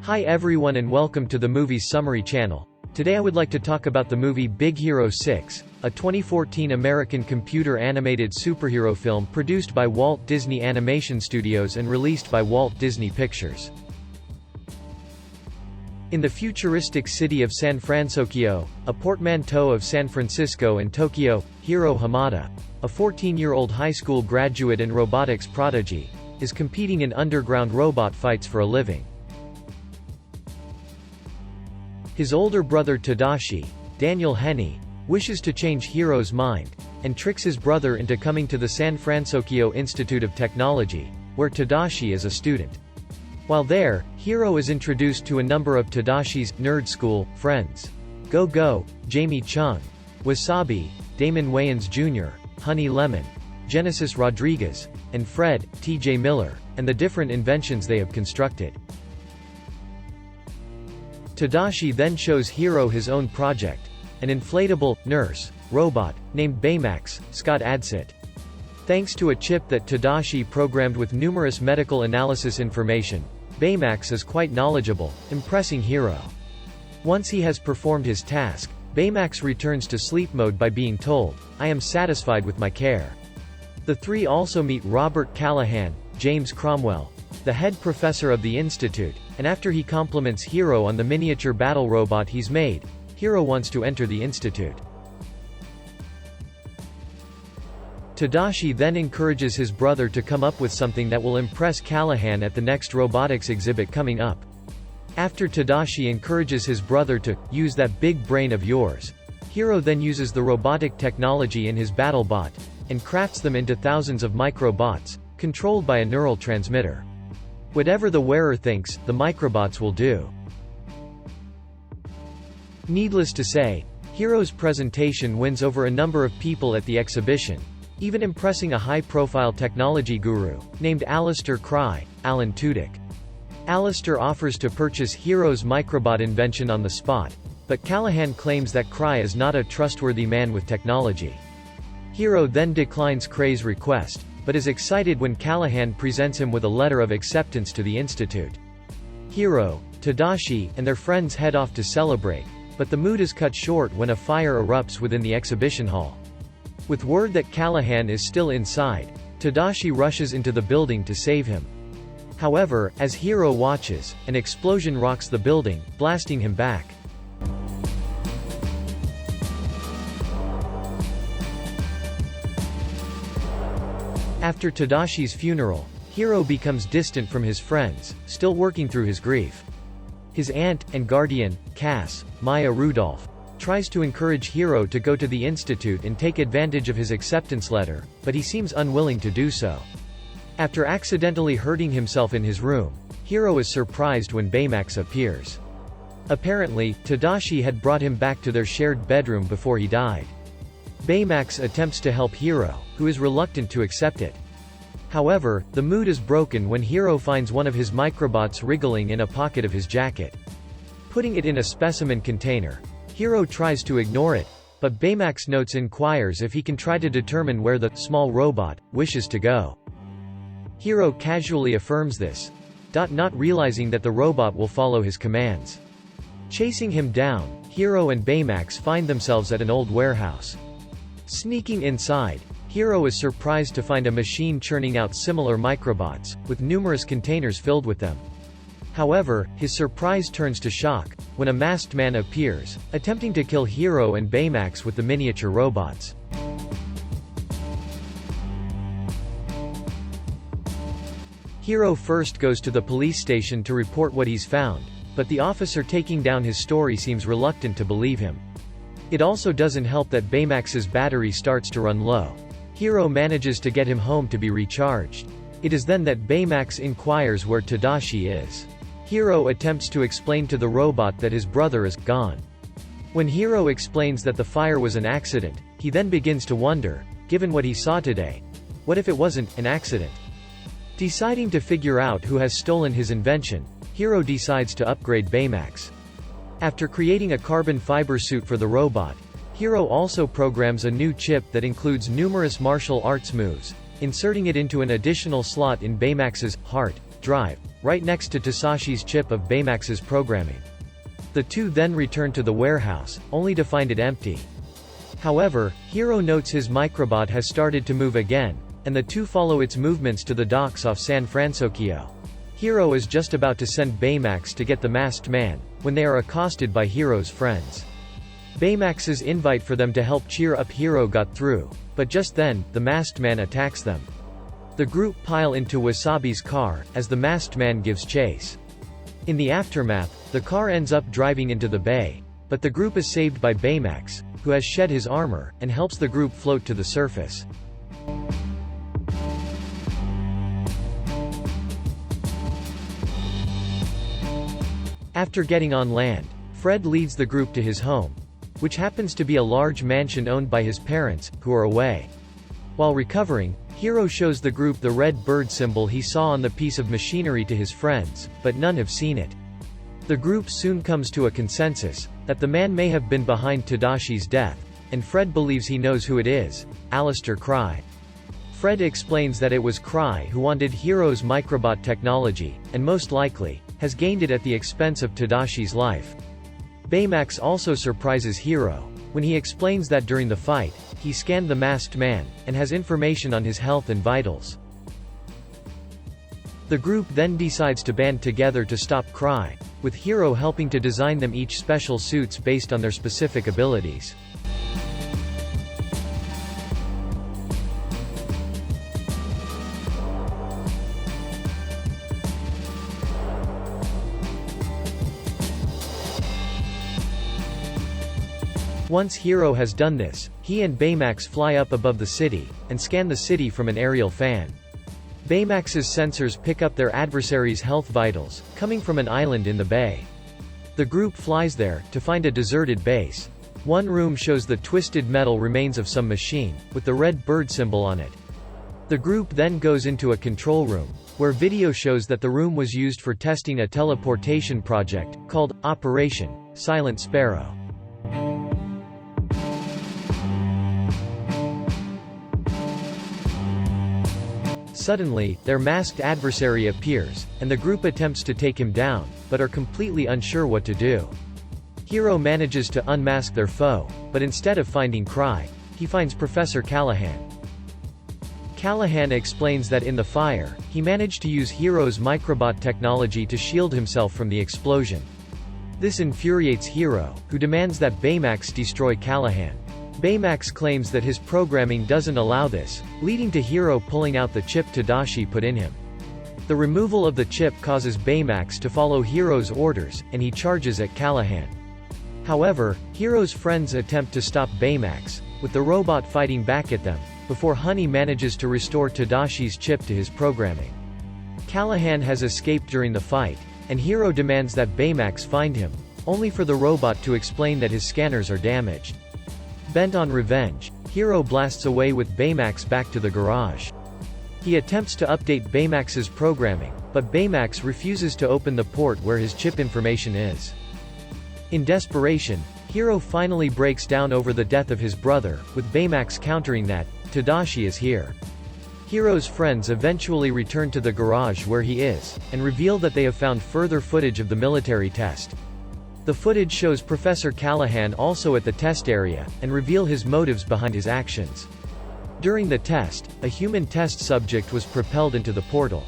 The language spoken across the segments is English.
Hi everyone and welcome to the Movie Summary channel. Today I would like to talk about the movie Big Hero 6, a 2014 American computer-animated superhero film produced by Walt Disney Animation Studios and released by Walt Disney Pictures. In the futuristic city of San Francisco, a portmanteau of San Francisco and Tokyo, Hiro Hamada, a 14-year-old high school graduate and robotics prodigy, is competing in underground robot fights for a living. His older brother Tadashi, Daniel Henney, wishes to change Hiro's mind, and tricks his brother into coming to the San Francisco Institute of Technology, where Tadashi is a student. While there, Hiro is introduced to a number of Tadashi's nerd school friends. Go-Go, Jamie Chung, Wasabi, Damon Wayans Jr., Honey Lemon, Genesis Rodriguez, and Fred, T.J. Miller, and the different inventions they have constructed. Tadashi then shows Hiro his own project, an inflatable, nurse, robot, named Baymax, Scott adds it. Thanks to a chip that Tadashi programmed with numerous medical analysis information, Baymax is quite knowledgeable, impressing Hiro. Once he has performed his task, Baymax returns to sleep mode by being told, "I am satisfied with my care." The three also meet Robert Callahan, James Cromwell, the head professor of the institute, and after he compliments Hiro on the miniature battle robot he's made, Hiro wants to enter the institute. Tadashi then encourages his brother to come up with something that will impress Callahan at the next robotics exhibit coming up. After Tadashi encourages his brother to use that big brain of yours, Hiro then uses the robotic technology in his battle bot, and crafts them into thousands of microbots, controlled by a neural transmitter. Whatever the wearer thinks, the microbots will do. Needless to say, Hiro's presentation wins over a number of people at the exhibition, even impressing a high-profile technology guru, named Alistair Cry, Alan Tudyk. Alistair offers to purchase Hiro's microbot invention on the spot, but Callahan claims that Cry is not a trustworthy man with technology. Hiro then declines Cray's request, but is excited when Callahan presents him with a letter of acceptance to the institute. Hiro, Tadashi, and their friends head off to celebrate, but the mood is cut short when a fire erupts within the exhibition hall. With word that Callahan is still inside, Tadashi rushes into the building to save him. However, as Hiro watches, an explosion rocks the building, blasting him back. After Tadashi's funeral, Hiro becomes distant from his friends, still working through his grief. His aunt and guardian, Cass, Maya Rudolph, tries to encourage Hiro to go to the institute and take advantage of his acceptance letter, but he seems unwilling to do so. After accidentally hurting himself in his room, Hiro is surprised when Baymax appears. Apparently, Tadashi had brought him back to their shared bedroom before he died. Baymax attempts to help Hiro, who is reluctant to accept it. However, the mood is broken when Hiro finds one of his microbots wriggling in a pocket of his jacket. Putting it in a specimen container, Hiro tries to ignore it, but Baymax notes inquires if he can try to determine where the small robot wishes to go. Hiro casually affirms this, not realizing that the robot will follow his commands. Chasing him down, Hiro and Baymax find themselves at an old warehouse. Sneaking inside, Hiro is surprised to find a machine churning out similar microbots, with numerous containers filled with them. However, his surprise turns to shock, when a masked man appears, attempting to kill Hiro and Baymax with the miniature robots. Hiro first goes to the police station to report what he's found, but the officer taking down his story seems reluctant to believe him. It also doesn't help that Baymax's battery starts to run low. Hiro manages to get him home to be recharged. It is then that Baymax inquires where Tadashi is. Hiro attempts to explain to the robot that his brother is gone. When Hiro explains that the fire was an accident, he then begins to wonder, given what he saw today, what if it wasn't an accident? Deciding to figure out who has stolen his invention, Hiro decides to upgrade Baymax. After creating a carbon fiber suit for the robot, Hiro also programs a new chip that includes numerous martial arts moves, inserting it into an additional slot in Baymax's heart, disk drive, right next to Tasashi's chip of Baymax's programming. The two then return to the warehouse, only to find it empty. However, Hiro notes his microbot has started to move again, and the two follow its movements to the docks off San Francisco. Hiro is just about to send Baymax to get the masked man, when they are accosted by Hiro's friends. Baymax's invite for them to help cheer up Hiro got through, but just then, the masked man attacks them. The group pile into Wasabi's car, as the masked man gives chase. In the aftermath, the car ends up driving into the bay, but the group is saved by Baymax, who has shed his armor, and helps the group float to the surface. After getting on land, Fred leads the group to his home, which happens to be a large mansion owned by his parents, who are away. While recovering, Hiro shows the group the red bird symbol he saw on the piece of machinery to his friends, but none have seen it. The group soon comes to a consensus, that the man may have been behind Tadashi's death, and Fred believes he knows who it is, Alistair Cry. Fred explains that it was Cry who wanted Hiro's microbot technology, and most likely, has gained it at the expense of Tadashi's life. Baymax also surprises Hiro, when he explains that during the fight, he scanned the masked man, and has information on his health and vitals. The group then decides to band together to stop Cry, with Hiro helping to design them each special suits based on their specific abilities. Once Hiro has done this, he and Baymax fly up above the city, and scan the city from an aerial fan. Baymax's sensors pick up their adversaries' health vitals, coming from an island in the bay. The group flies there, to find a deserted base. One room shows the twisted metal remains of some machine, with the red bird symbol on it. The group then goes into a control room, where video shows that the room was used for testing a teleportation project, called Operation Silent Sparrow. Suddenly, their masked adversary appears, and the group attempts to take him down, but are completely unsure what to do. Hiro manages to unmask their foe, but instead of finding Cry, he finds Professor Callahan. Callahan explains that in the fire, he managed to use Hiro's microbot technology to shield himself from the explosion. This infuriates Hiro, who demands that Baymax destroy Callahan. Baymax claims that his programming doesn't allow this, leading to Hiro pulling out the chip Tadashi put in him. The removal of the chip causes Baymax to follow Hiro's orders, and he charges at Callahan. However, Hiro's friends attempt to stop Baymax, with the robot fighting back at them, before Honey manages to restore Tadashi's chip to his programming. Callahan has escaped during the fight, and Hiro demands that Baymax find him, only for the robot to explain that his scanners are damaged. Bent on revenge, Hiro blasts away with Baymax back to the garage. He attempts to update Baymax's programming, but Baymax refuses to open the port where his chip information is. In desperation, Hiro finally breaks down over the death of his brother, with Baymax countering that, Tadashi is here. Hiro's friends eventually return to the garage where he is, and reveal that they have found further footage of the military test. The footage shows Professor Callahan also at the test area, and reveal his motives behind his actions. During the test, a human test subject was propelled into the portal.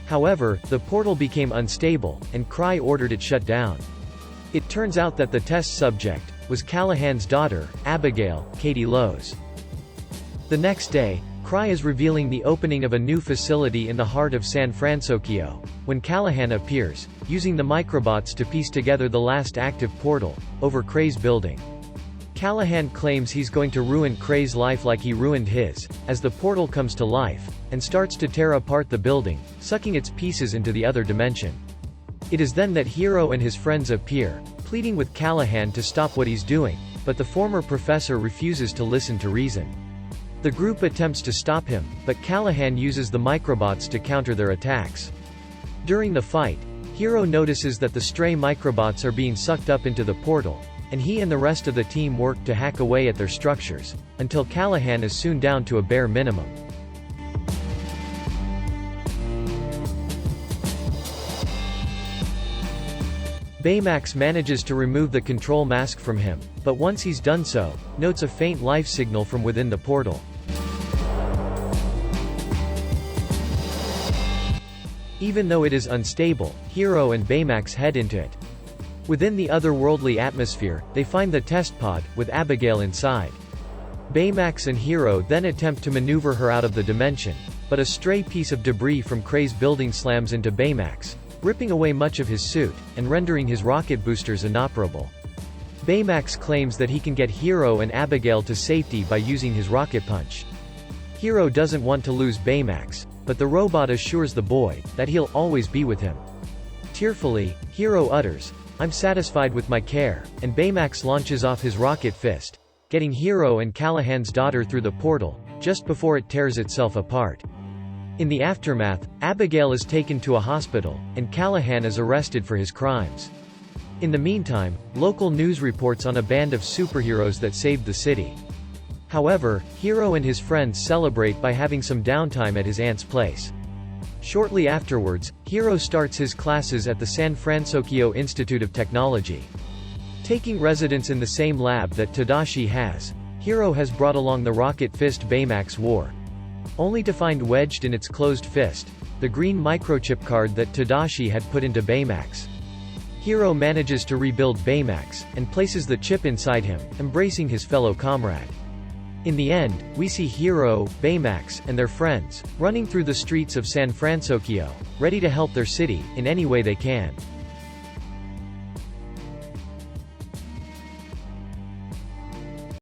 However, the portal became unstable, and Cry ordered it shut down. It turns out that the test subject was Callahan's daughter, Abigail, Katie Lowe's. The next day, Cry is revealing the opening of a new facility in the heart of San Francisco, when Callahan appears, using the microbots to piece together the last active portal, over Cray's building. Callahan claims he's going to ruin Cray's life like he ruined his, as the portal comes to life, and starts to tear apart the building, sucking its pieces into the other dimension. It is then that Hiro and his friends appear, pleading with Callahan to stop what he's doing, but the former professor refuses to listen to reason. The group attempts to stop him, but Callahan uses the microbots to counter their attacks. During the fight, Hiro notices that the stray microbots are being sucked up into the portal, and he and the rest of the team work to hack away at their structures, until Callahan is soon down to a bare minimum. Baymax manages to remove the control mask from him, but once he's done so, notes a faint life signal from within the portal. Even though it is unstable, Hiro and Baymax head into it. Within the otherworldly atmosphere, they find the test pod, with Abigail inside. Baymax and Hiro then attempt to maneuver her out of the dimension, but a stray piece of debris from Kray's building slams into Baymax, ripping away much of his suit, and rendering his rocket boosters inoperable. Baymax claims that he can get Hiro and Abigail to safety by using his rocket punch. Hiro doesn't want to lose Baymax, but the robot assures the boy that he'll always be with him. Tearfully, Hiro utters, "I'm satisfied with my care," and Baymax launches off his rocket fist, getting Hiro and Callahan's daughter through the portal, just before it tears itself apart. In the aftermath, Abigail is taken to a hospital, and Callahan is arrested for his crimes. In the meantime, local news reports on a band of superheroes that saved the city. However, Hiro and his friends celebrate by having some downtime at his aunt's place. Shortly afterwards, Hiro starts his classes at the San Francisco Institute of Technology. Taking residence in the same lab that Tadashi has, Hiro has brought along the rocket fist Baymax wore. Only to find wedged in its closed fist, the green microchip card that Tadashi had put into Baymax. Hiro manages to rebuild Baymax, and places the chip inside him, embracing his fellow comrade. In the end, we see Hiro, Baymax, and their friends, running through the streets of San Francisco, ready to help their city, in any way they can.